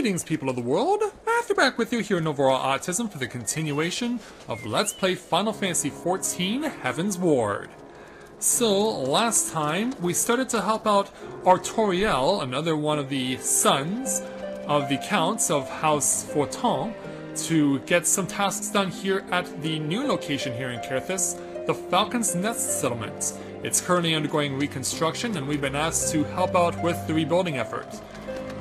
Greetings, people of the world! Matthew back with you here in Overall Autism for the continuation of Let's Play Final Fantasy XIV Heavensward. So, last time, we started to help out Artoriel, another one of the sons of the Counts of House Fortin, to get some tasks done here at the new location here in Kerthus, the Falcon's Nest settlement. It's currently undergoing reconstruction, and we've been asked to help out with the rebuilding effort.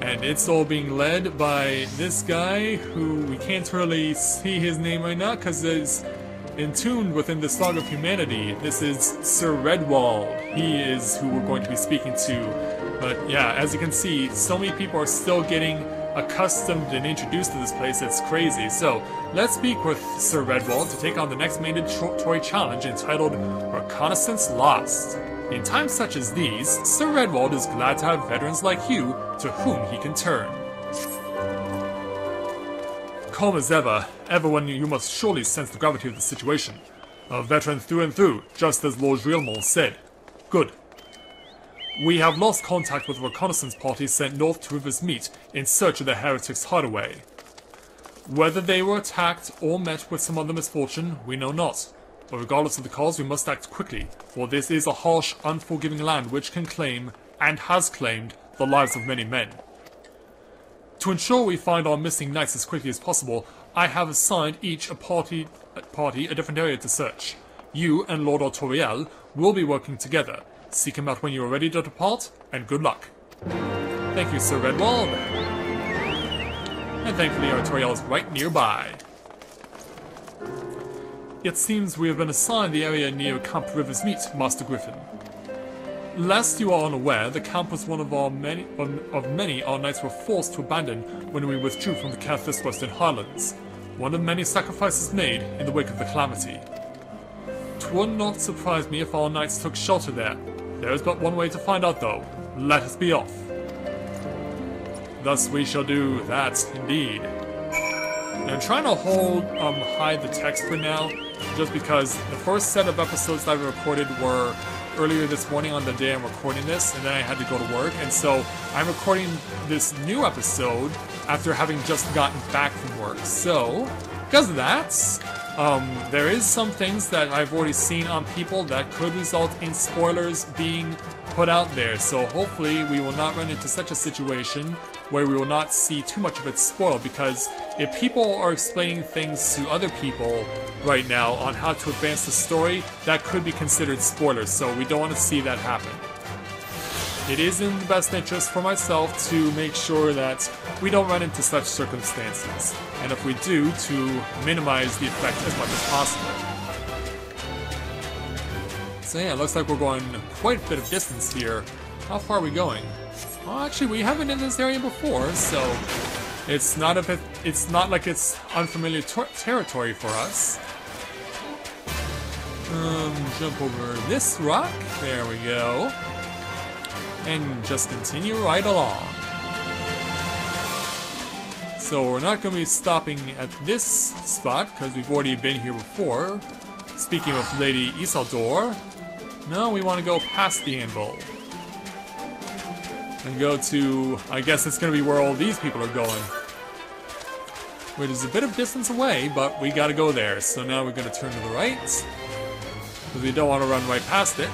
And it's all being led by this guy, who we can't really see his name right now because it's entombed within the Song of Humanity. This is Sir Redwald. He is who we're going to be speaking to. But yeah, as you can see, so many people are still getting accustomed and introduced to this place, it's crazy. So, let's speak with Sir Redwald to take on the next mandatory challenge entitled Reconnaissance Lost. In times such as these, Sir Redwald is glad to have veterans like you to whom he can turn. Calm as ever when you must surely sense the gravity of the situation. A veteran through and through, just as Lord Rielmol said. Good. We have lost contact with a reconnaissance party sent north to River's Meet in search of the heretics' hideaway. Whether they were attacked or met with some other misfortune, we know not. But regardless of the cause, we must act quickly, for this is a harsh, unforgiving land which can claim, and has claimed, the lives of many men. To ensure we find our missing knights as quickly as possible, I have assigned each a party a different area to search. You and Lord Artoriel will be working together. Seek him out when you are ready to depart, and good luck. Thank you, Sir Redwald. And thankfully Artoriel is right nearby. It seems we have been assigned the area near Camp River's Meet, Master Griffin. Lest you are unaware, the camp was one of many our knights were forced to abandon when we withdrew from the Kerthus Western Highlands, one of many sacrifices made in the wake of the calamity. 'Twould not surprise me if our knights took shelter there. There is but one way to find out, though. Let us be off. Thus we shall do that, indeed. And I'm trying to hide the text for now, just because the first set of episodes that I recorded were earlier this morning on the day I'm recording this, and then I had to go to work, and so I'm recording this new episode after having just gotten back from work. So, because of that, there is some things that I've already seen on people that could result in spoilers being put out there, so hopefully we will not run into such a situation where we will not see too much of it spoiled, because if people are explaining things to other people right now on how to advance the story, that could be considered spoilers, so we don't want to see that happen. It is in the best interest for myself to make sure that we don't run into such circumstances, and if we do, to minimize the effect as much as possible. So yeah, it looks like we're going quite a bit of distance here. How far are we going? Well, actually, we haven't been in this area before, so it's not like it's unfamiliar territory for us. Jump over this rock. There we go. And just continue right along. So we're not going to be stopping at this spot, because we've already been here before. Speaking of Lady Isildur, no, we want to go past the anvil. And go to, I guess it's going to be where all these people are going. Which is a bit of distance away, but we got to go there. So now we're going to turn to the right, because we don't want to run right past it.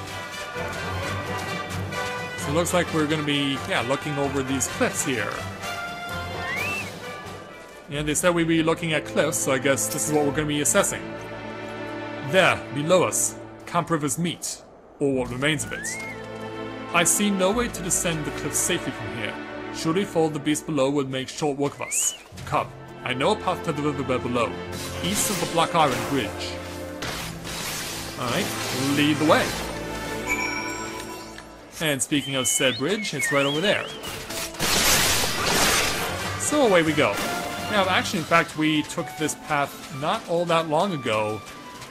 So it looks like we're going to be, looking over these cliffs here. And they said we'd be looking at cliffs, so I guess this is what we're going to be assessing. There, below us, Camp River's Meet, or what remains of it. I see no way to descend the cliffs safely from here. Should we follow the beast below would make short work of us. Come, I know a path to the riverbed below, east of the Black Iron Bridge. Alright, lead the way. And speaking of said bridge, it's right over there. So away we go. Now, actually, in fact, we took this path not all that long ago.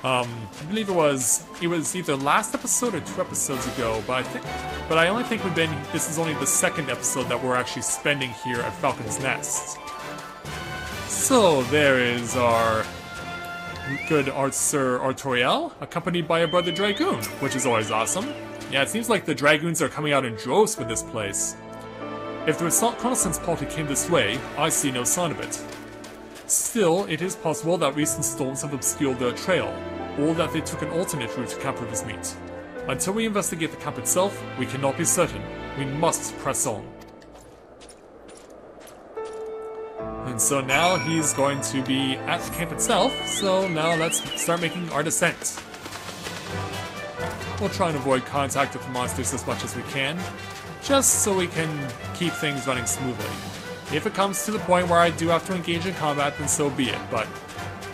I believe it was either last episode or 2 episodes ago, but I only think this is only the second episode that we're actually spending here at Falcon's Nest. So, there is our good Sir Artoriel, accompanied by a brother Dragoon, which is always awesome. Yeah, it seems like the Dragoons are coming out in droves for this place. If the Reconnaissance party came this way, I see no sign of it. Still, it is possible that recent storms have obscured their trail, or that they took an alternate route to Camp River's Meet. Until we investigate the camp itself, we cannot be certain. We must press on. And so now he's going to be at the camp itself, so now let's start making our descent. We'll try and avoid contact with the monsters as much as we can, just so we can keep things running smoothly. If it comes to the point where I do have to engage in combat, then so be it, but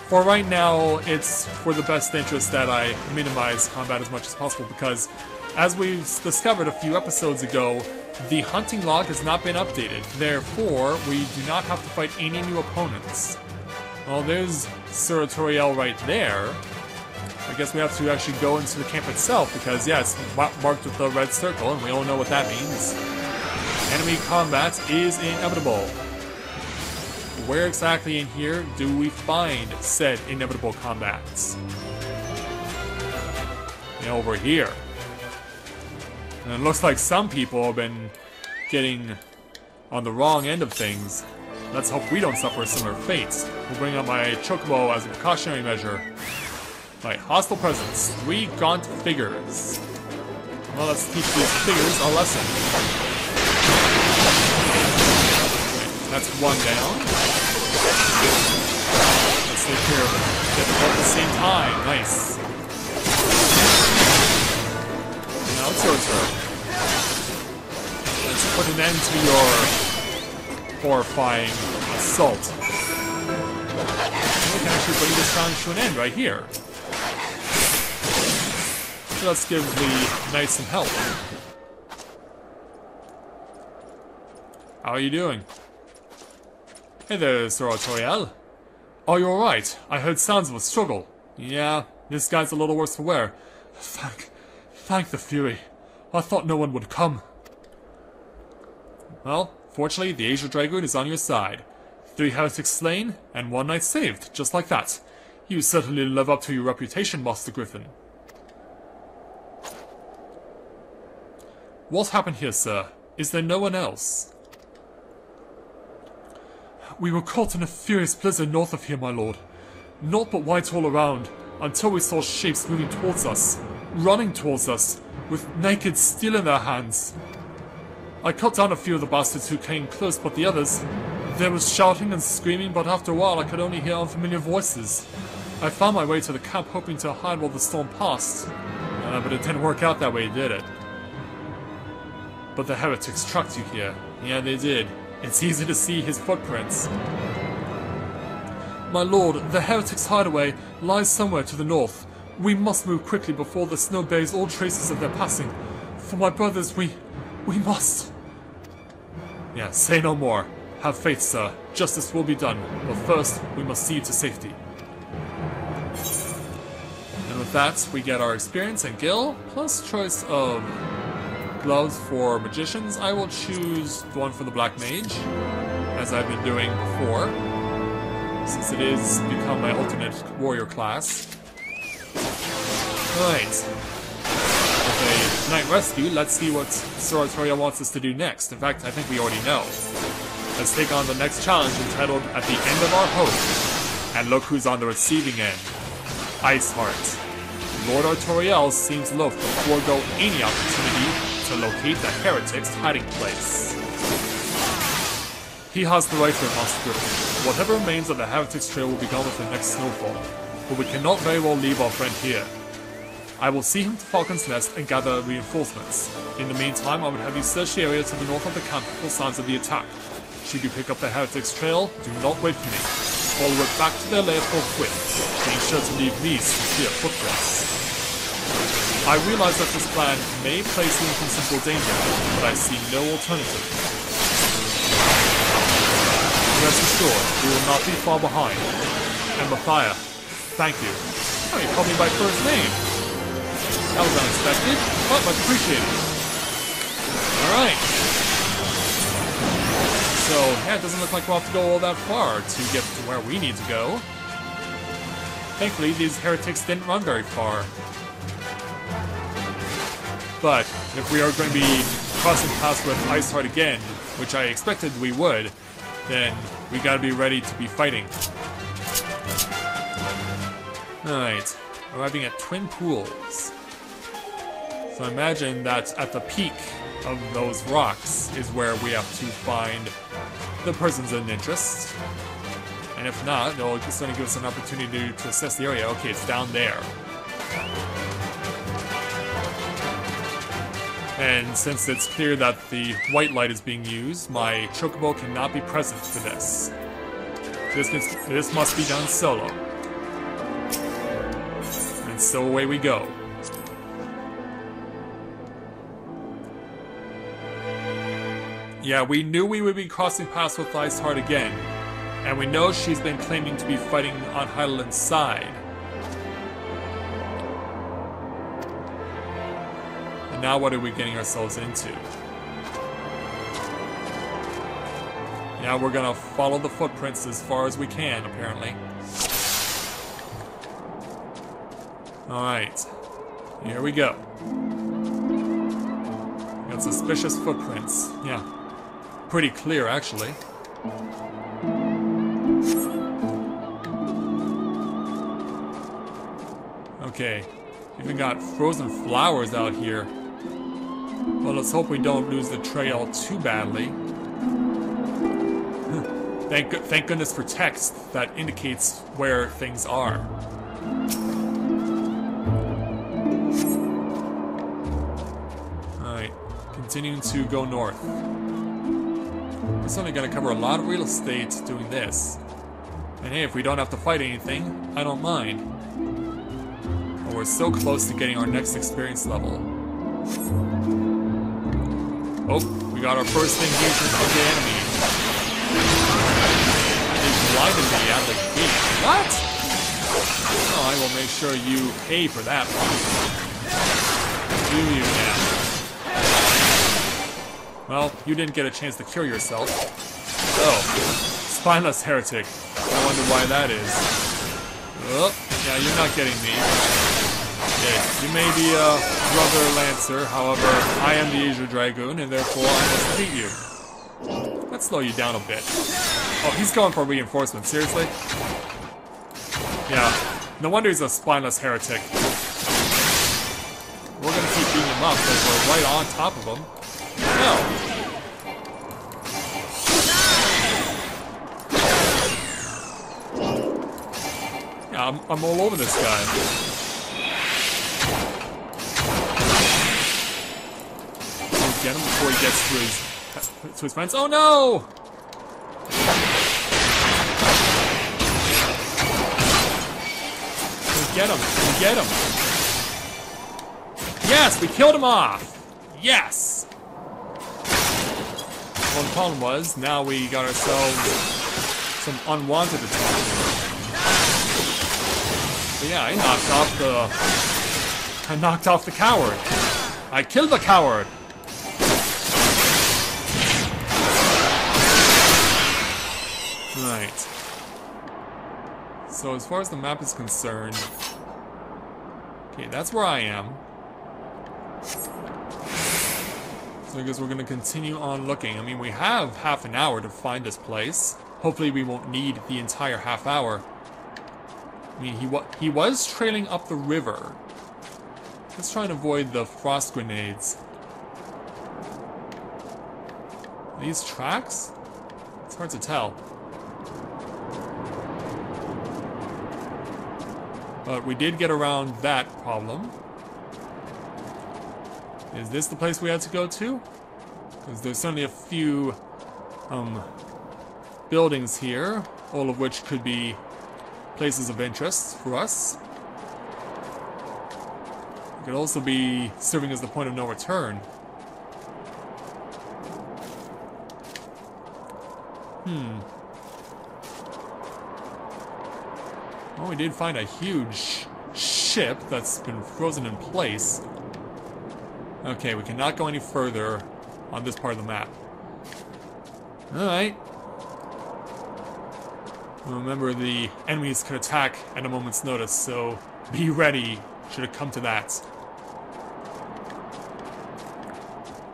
for right now, it's for the best interest that I minimize combat as much as possible, because as we discovered a few episodes ago, the hunting log has not been updated, therefore we do not have to fight any new opponents. Well, there's Sir Toriel right there. I guess we have to actually go into the camp itself, because yeah, it's marked with a red circle, and we all know what that means. Enemy combat is inevitable. Where exactly in here do we find said inevitable combats? Yeah, over here. And it looks like some people have been getting on the wrong end of things. Let's hope we don't suffer a similar fate. We'll bring out my chocobo as a precautionary measure. My hostile presence. 3 gaunt figures. Well, let's teach these figures a lesson. Okay, that's 1 down. Let's take care of it. Get them both at the same time. Nice. Now it's your turn. Let's put an end to your horrifying assault. We can actually bring this challenge to an end right here. So let's give the knight some help. How are you doing? Hey there, Sir Toriel. Are you alright? I heard sounds of a struggle. Yeah, this guy's a little worse for wear. Thank the Fury. I thought no one would come. Well, fortunately, the Asia Dragoon is on your side. 3 heretics slain, and 1 knight saved, just like that. You certainly live up to your reputation, Master Griffin. What happened here, sir? Is there no one else? We were caught in a furious blizzard north of here, my lord. Naught but white all around, until we saw shapes moving towards us, running towards us, with naked steel in their hands. I cut down a few of the bastards who came close, but the others... There was shouting and screaming, but after a while I could only hear unfamiliar voices. I found my way to the camp hoping to hide while the storm passed. But it didn't work out that way, did it? But the heretics tracked you here. Yeah, they did. It's easy to see his footprints. My lord, the heretics' hideaway lies somewhere to the north. We must move quickly before the snow buries all traces of their passing. For my brothers, we must. Yeah, say no more. Have faith, sir. Justice will be done. But first, we must see you to safety. And with that, we get our experience and gil, plus choice of gloves for magicians. I will choose the one for the black mage, as I've been doing before, since it is become my alternate warrior class. Alright. With a night rescue, let's see what Sir Toriel wants us to do next. In fact, I think we already know. Let's take on the next challenge entitled At the End of Our Hope. And look who's on the receiving end. Iceheart. Lord Artoriel seems loath to forego any opportunity to locate the heretics' hiding place. He has the right to it, Master Griffin. Whatever remains of the heretics' trail will be gone with the next snowfall, but we cannot very well leave our friend here. I will see him to Falcon's Nest and gather reinforcements. In the meantime, I would have you search the area to the north of the camp for signs of the attack. Should you pick up the heretics' trail, do not wait for me. Follow it back to their lair forthwith, being sure to leave these sincere footprints. I realize that this plan may place you in considerable danger, but I see no alternative. Rest assured, we will not be far behind. And Mathia, thank you. Oh, you called me by first name. That was unexpected, but much appreciated. Alright. So, yeah, it doesn't look like we'll have to go all that far to get to where we need to go. Thankfully, these heretics didn't run very far. But if we are going to be crossing paths with Iceheart again, which I expected we would, then we gotta be ready to be fighting. Alright, arriving at Twin Pools. So I imagine that at the peak of those rocks is where we have to find the persons in interest. And if not, it'll just gonna give us an opportunity to assess the area. Okay, it's down there. And since it's clear that the white light is being used, my chocobo cannot be present for this. This must be done solo. And so away we go. Yeah, we knew we would be crossing paths with Iceheart again. And we know she's been claiming to be fighting on Hydaelyn's side. And now what are we getting ourselves into? Now we're gonna follow the footprints as far as we can, apparently. Alright. Here we go. Got suspicious footprints. Yeah. Pretty clear, actually. Okay, even got frozen flowers out here. Well, let's hope we don't lose the trail too badly. Thank goodness for text that indicates where things are. Alright, continuing to go north. We're certainly going to cover a lot of real estate doing this. And hey, if we don't have to fight anything, I don't mind. We're so close to getting our next experience level. Oh, we got our first engagement of the enemy. They blinded me out of the gate. What? Oh, I will make sure you pay for that one. Do you now? Well, you didn't get a chance to cure yourself. Oh, spineless heretic. I wonder why that is. Oh, yeah, you're not getting me. Okay, you may be a brother Lancer, however, I am the Asia Dragoon, and therefore I must defeat you. Let's slow you down a bit. Oh, he's going for reinforcement, seriously? Yeah, no wonder he's a spineless heretic. We're gonna keep beating him up, because we're right on top of him. No! Yeah, I'm all over this guy. Get him before he gets to his friends. Oh no! Get him! Get him! Yes, we killed him off. Yes. Well, the problem was now we got ourselves some unwanted attention. But yeah, I knocked off the coward. I killed the coward. Right. So as far as the map is concerned, okay, that's where I am. So I guess we're gonna continue on looking. I mean, we have half an hour to find this place. Hopefully we won't need the entire half hour. I mean, he was trailing up the river. Let's try and avoid the frost grenades. These tracks? It's hard to tell. But we did get around that problem. Is this the place we had to go to? Because there's certainly a few buildings here, all of which could be places of interest for us. It could also be serving as the point of no return. Well, we did find a huge ship that's been frozen in place. Okay, we cannot go any further on this part of the map. Alright. Remember, the enemies could attack at a moment's notice, so be ready should it come to that.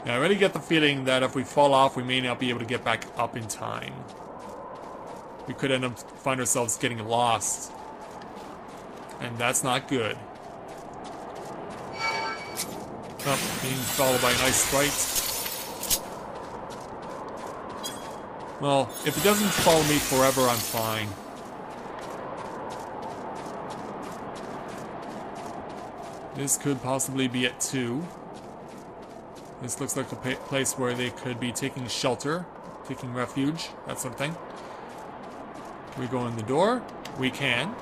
Yeah, I really get the feeling that if we fall off, we may not be able to get back up in time. We could end up find ourselves getting lost. And that's not good. Oh, being followed by an ice sprite. Well, if it doesn't follow me forever, I'm fine. This could possibly be it too. This looks like a place where they could be taking shelter, taking refuge, that sort of thing. Can we go in the door? We can.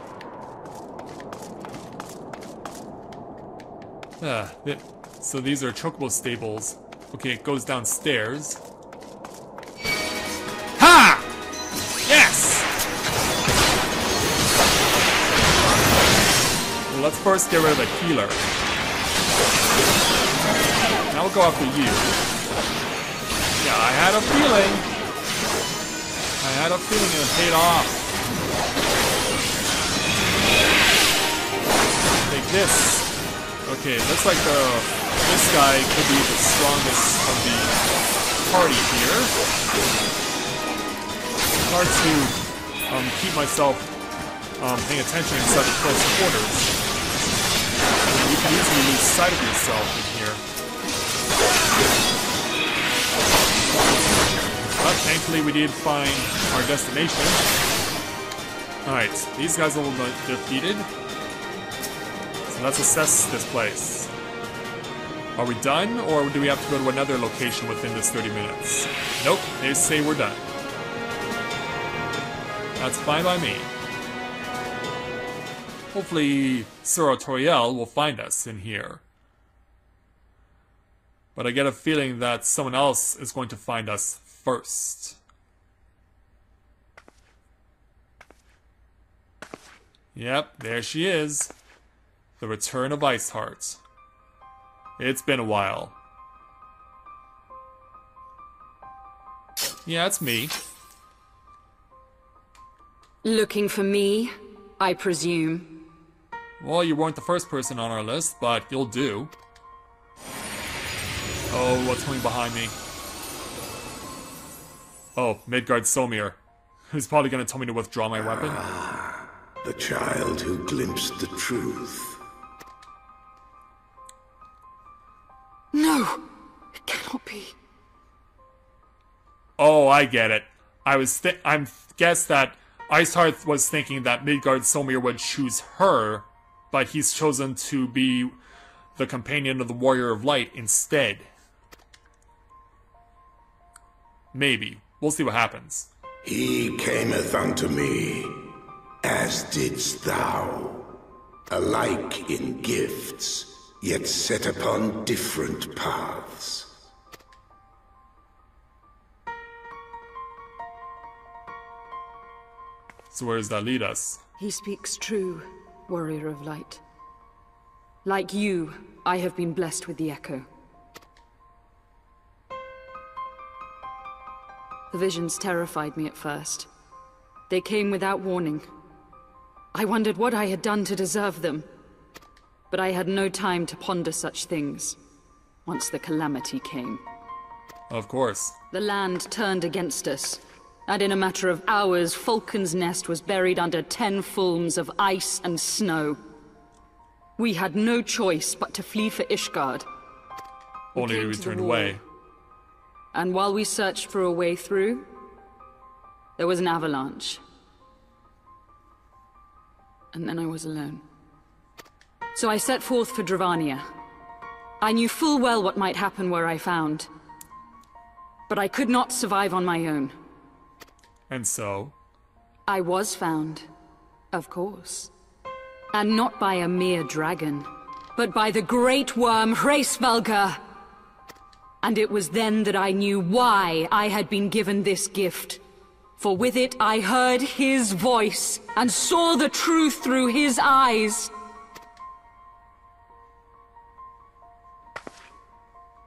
So these are chocobo stables. Okay, it goes downstairs. Ha! Yes! Well, let's first get rid of the healer. Now we'll go after you. Yeah, I had a feeling. It paid off. Take this. Okay, looks like this guy could be the strongest of the party here. It's hard to keep myself paying attention in such close quarters. You can easily lose sight of yourself in here. But thankfully we did find our destination. Alright, these guys are all defeated. So let's assess this place. Are we done, or do we have to go to another location within this 30 minutes? Nope, they say we're done. That's fine by me. Hopefully, Sir Toriel will find us in here. But I get a feeling that someone else is going to find us first. Yep, there she is. The return of Iceheart. It's been a while. Yeah, it's me. Looking for me, I presume. Well, you weren't the first person on our list, but you'll do. Oh, what's coming behind me? Oh, Midgard Somir. He's probably gonna tell me to withdraw my weapon. The child who glimpsed the truth. No! It cannot be. Oh, I get it. I'm guess that Iceheart was thinking that Midgard Somir would choose her, but he's chosen to be the companion of the Warrior of Light instead. Maybe. We'll see what happens. He cameth unto me, as didst thou, alike in gifts, yet set upon different paths. So where does that lead us? He speaks true, Warrior of Light. Like you, I have been blessed with the Echo. The visions terrified me at first. They came without warning. I wondered what I had done to deserve them. But I had no time to ponder such things, once the calamity came. Of course. The land turned against us, and in a matter of hours, Falcon's nest was buried under 10 fulms of ice and snow. We had no choice but to flee for Ishgard. Only to return away. And while we searched for a way through, there was an avalanche. And then I was alone. So I set forth for Dravania. I knew full well what might happen where I found. But I could not survive on my own. And so? I was found, of course. And not by a mere dragon, but by the great worm Hraesvelgr. And it was then that I knew why I had been given this gift. For with it I heard his voice, and saw the truth through his eyes.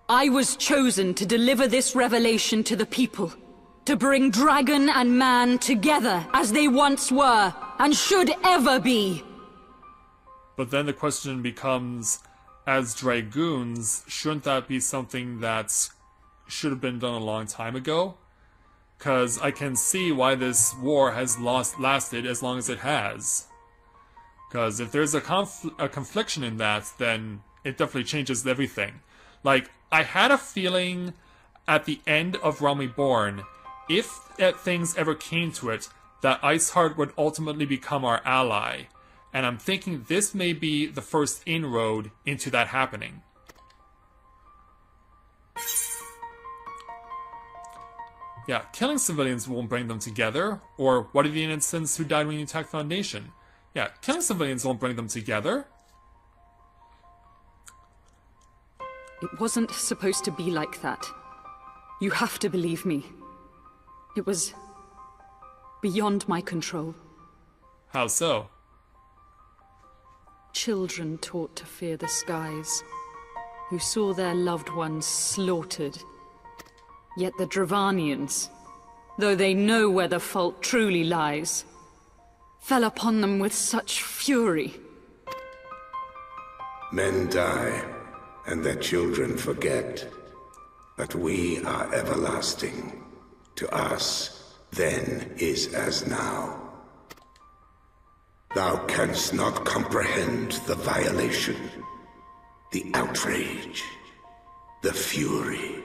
I was chosen to deliver this revelation to the people. To bring dragon and man together as they once were, and should ever be. But then the question becomes, as dragoons, shouldn't that be something that should have been done a long time ago. Because I can see why this war has lasted as long as it has. Because if there's a confliction in that, then it definitely changes everything. Like, I had a feeling at the end of Realm Reborn, if things ever came to it, that Iceheart would ultimately become our ally. And I'm thinking this may be the first inroad into that happening. Yeah, killing civilians won't bring them together. Or what of the innocents who died when you attacked Foundation? Yeah, killing civilians won't bring them together. It wasn't supposed to be like that. You have to believe me. It was beyond my control. How so? Children taught to fear the skies, who saw their loved ones slaughtered. Yet the Dravanians, though they know where the fault truly lies, fell upon them with such fury. Men die, and their children forget. But we are everlasting. To us, then is as now. Thou canst not comprehend the violation, the outrage, the fury.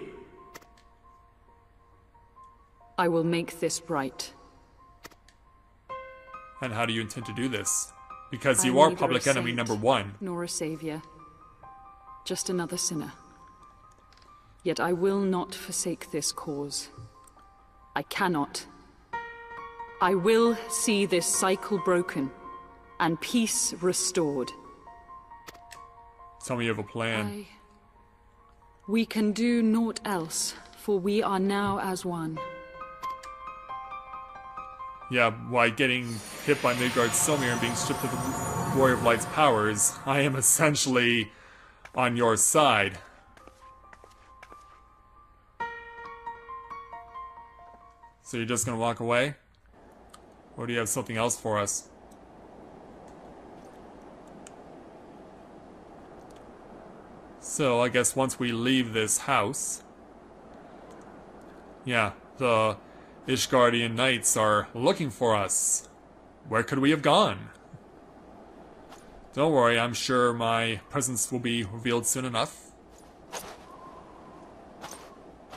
I will make this right. And how do you intend to do this? Because you are public enemy number one. Nor a savior. Just another sinner. Yet I will not forsake this cause. I cannot. I will see this cycle broken, and peace restored. Tell me you have a plan. We can do naught else, for we are now as one. Yeah, by getting hit by Midgard Silmir and being stripped of the Warrior of Light's powers, I am essentially on your side. So you're just gonna walk away? Or do you have something else for us? So I guess once we leave this house... Yeah, the Ishgardian Knights are looking for us. Where could we have gone? Don't worry, I'm sure my presence will be revealed soon enough.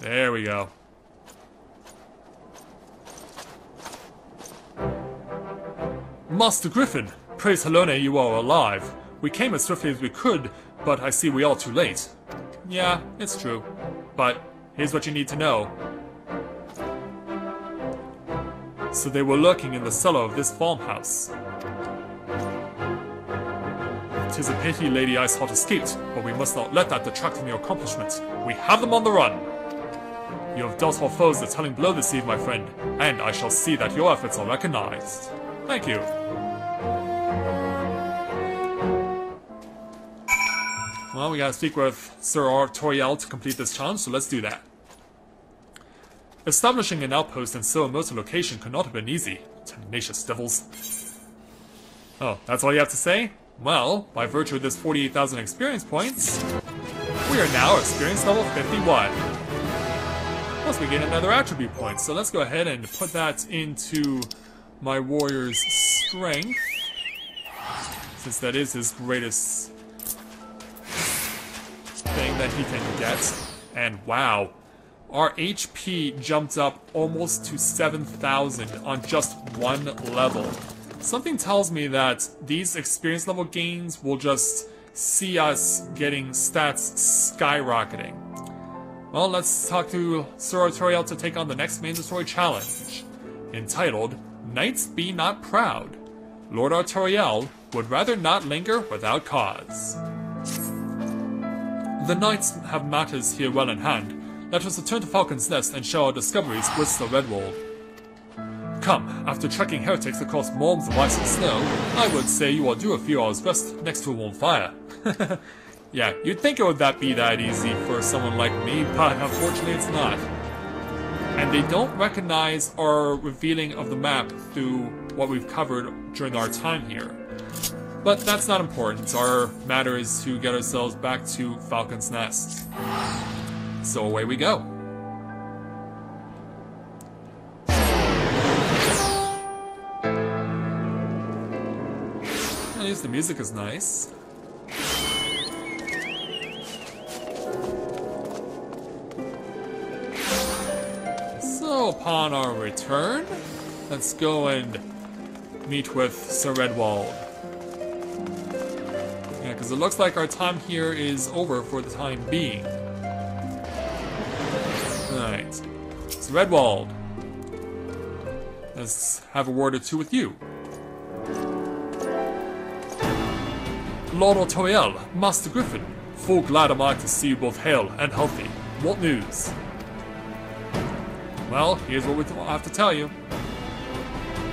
There we go. Master Griffin! Praise Helone you are alive. We came as swiftly as we could, but I see we are too late. Yeah, it's true. But here's what you need to know. So they were lurking in the cellar of this farmhouse. 'Tis a pity Lady Iceheart escaped, but we must not let that detract from your accomplishment. We have them on the run! You have dealt our foes a telling blow this eve, my friend, and I shall see that your efforts are recognized. Thank you. Well, we gotta speak with Sir Artoriel to complete this challenge, so let's do that. Establishing an outpost in so remote a location could not have been easy. Tenacious devils. Oh, that's all you have to say? Well, by virtue of this 48,000 experience points, we are now experience level 51. Plus we gain another attribute point, so let's go ahead and put that into my warrior's strength, since that is his greatest thing that he can get. And wow, our HP jumped up almost to 7,000 on just one level. Something tells me that these experience level gains will just see us getting stats skyrocketing. Well, let's talk to Sir Artoriel to take on the next mandatory challenge, entitled Knights Be Not Proud. Lord Artoriel would rather not linger without cause. The knights have matters here well in hand. Let us return to Falcon's Nest and share our discoveries with Sir Redwald. Come, after trekking heretics across moorms of ice and snow, I would say you are due a few hours rest next to a warm fire. Yeah, you'd think it would be that easy for someone like me, but unfortunately it's not. And they don't recognize our revealing of the map through what we've covered during our time here. But that's not important. Our matter is to get ourselves back to Falcon's Nest. So away we go. characters, the music is nice. So, upon our return, let's go and meet with Sir Redwald. Yeah, because it looks like our time here is over for the time being. Alright. So, Redwald, let's have a word or two with you. Lord Otoriel, Master Griffin, full glad am I to see you both hale and healthy. What news? Well, here's what we have to tell you.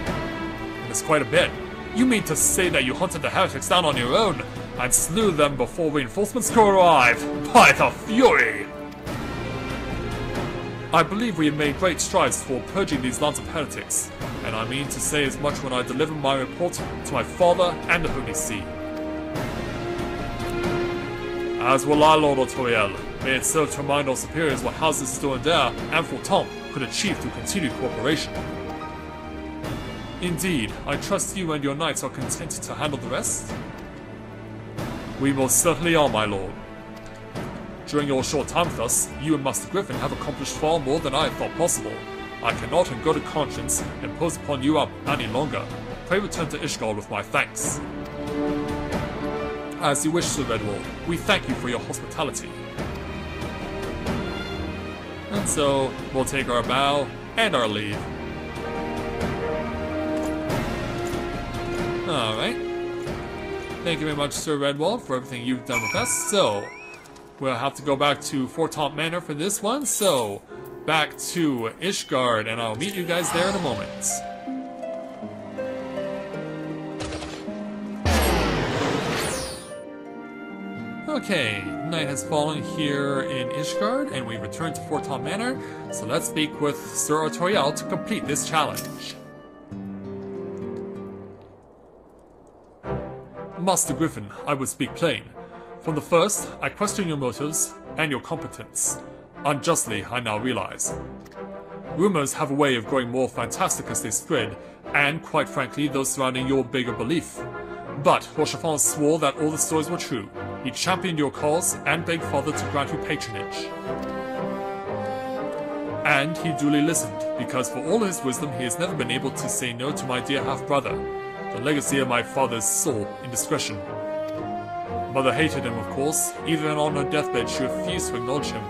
And it's quite a bit. You mean to say that you hunted the heretics down on your own and slew them before reinforcements could arrive? By the fury! I believe we have made great strides toward purging these lands of heretics, and I mean to say as much when I deliver my report to my father and the Holy See. As will I, Lord Otoriel. May it serve to remind our superiors what houses Storandare and Falcon could achieve through continued cooperation. Indeed, I trust you and your knights are contented to handle the rest? We most certainly are, my lord. During your short time with us, you and Master Griffin have accomplished far more than I thought possible. I cannot in good conscience impose upon you any longer. Pray return to Ishgard with my thanks. As you wish, Sir Redwall. We thank you for your hospitality. And so, we'll take our bow and our leave. Alright. Thank you very much, Sir Redwall, for everything you've done with us. So, we'll have to go back to Fortaunt Manor for this one. So, back to Ishgard, and I'll meet you guys there in a moment. Okay, night has fallen here in Ishgard, and we return to Fortaunt Manor, so let's speak with Sir Otoriel to complete this challenge. Master Griffin, I would speak plain. From the first, I question your motives and your competence. Unjustly, I now realize. Rumors have a way of growing more fantastic as they spread, and, quite frankly, those surrounding your bigger belief. But Rochefort swore that all the stories were true. He championed your cause and begged Father to grant you patronage. And he duly listened, because for all his wisdom he has never been able to say no to my dear half-brother, the legacy of my father's sole indiscretion. Mother hated him, of course. Even on her deathbed she refused to acknowledge him.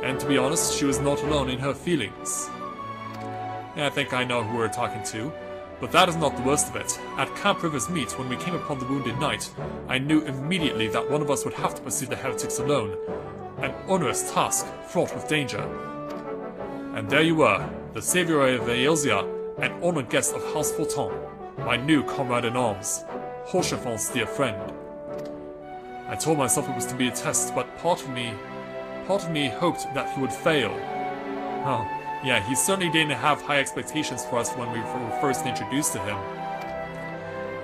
And to be honest, she was not alone in her feelings. Yeah, I think I know who we're talking to. But that is not the worst of it. At Camp River's Meet, when we came upon the wounded knight, I knew immediately that one of us would have to pursue the heretics alone. An onerous task, fraught with danger. And there you were, the savior of Aelzia, an honored guest of House Fulton, my new comrade-in-arms, Rochefort's dear friend. I told myself it was to be a test, but part of me hoped that he would fail. Oh. Yeah, he certainly didn't have high expectations for us when we were first introduced to him.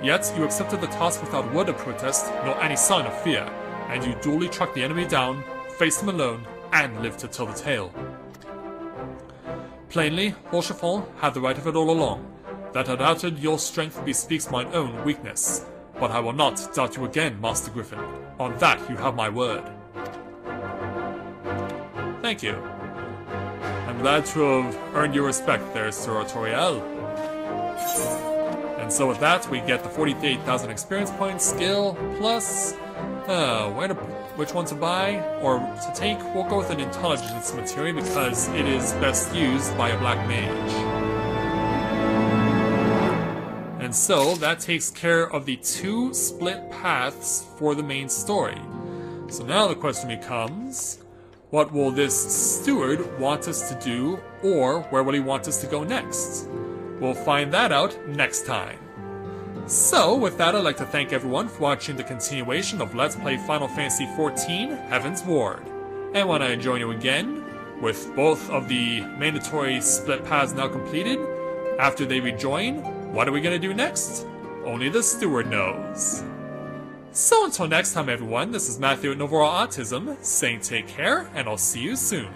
Yet, you accepted the task without word of protest, nor any sign of fear, and you duly tracked the enemy down, faced him alone, and lived to tell the tale. Plainly, Rochefort had the right of it all along. That I doubted your strength bespeaks mine own weakness. But I will not doubt you again, Master Griffin. On that you have my word. Thank you. I'm glad to have earned your respect there, Sir Otoriel. And so with that, we get the 48,000 experience points, skill, plus... which one to buy or to take? We'll go with an intelligence material because it is best used by a black mage. And so, that takes care of the 2 split paths for the main story. So now the question becomes... what will this steward want us to do, or where will he want us to go next? We'll find that out next time. So, with that, I'd like to thank everyone for watching the continuation of Let's Play Final Fantasy XIV Heavensward. And when I join you again, with both of the mandatory split paths now completed, after they rejoin, what are we going to do next? Only the steward knows. So until next time everyone, this is Matthew at Novara Autism, saying take care, and I'll see you soon.